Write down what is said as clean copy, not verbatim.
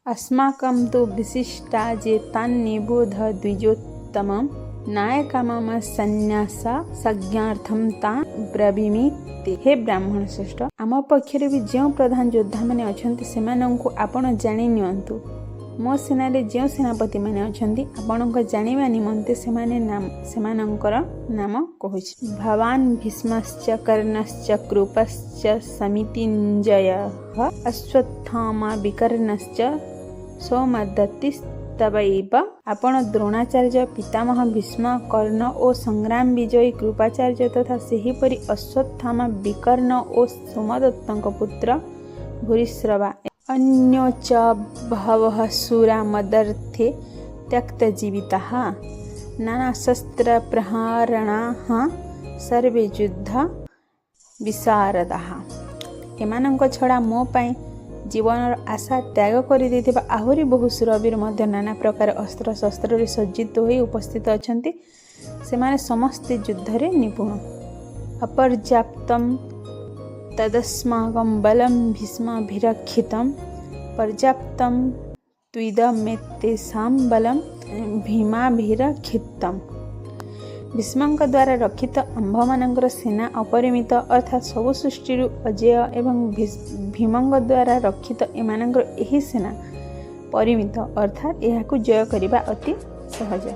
अस्माकं तु विशिष्टा जे तान्निबोध द्विजोत्तमं नायकामम सन्यास संज्ञार्थम ता ब्रवीमि। हे ब्राह्मण श्रेष्ठ, आम पक्षर भी जो प्रधान योद्धा मैंने अच्छा से आपण जाणी नियंतु। मो सेना जो सेनापति मैंने अच्छा आपण जानिबा निमंते सेमानंकर नाम कहूँ। भवान भीष्मश्च कर्णश्च कृपश्च समितिञ्जयः अश्वत्थामा विकर्णश्च सौमदत्तिस्तवैव। आपण द्रोणाचार्य, पितामह भीष्म, कर्ण और संग्राम विजयी कृपाचार्य तथा सेहीपरि अश्वत्थामा, विकर्ण और सोमदत्तଙ୍କ पुत्र भूरिश्रवा अन्यो च बहवः शूरा मदर्थे त्यक्तजीविताः नाना शस्त्र प्रहारणाः सर्वे युद्ध विशारदाः। एमानଙ୍କ छड़ा मो पाई जीवन आशा त्याग कर आहरी बहु शूरवीर नाना प्रकार अस्त्र शस्त्र सज्जित हो उपस्थित अच्छा से समस्ते युद्ध रे निपुण। अपर्याप्तं तदस्माकं बलं भीष्माभिरक्षितं पर्याप्तं त्विदमेतेषां बलं भीमाभिरक्षितम्। भीष्मଙ୍କ द्वारा रक्षित आंभମାନଙ୍କର सेना अपरिमित अर्थात सबु सृष्टि अजेय एवं भीमଙ୍କ द्वारा रक्षित एमानଙ୍କର एही सेना परिमित अर्थात एहाकु जय करिबा अति सहज।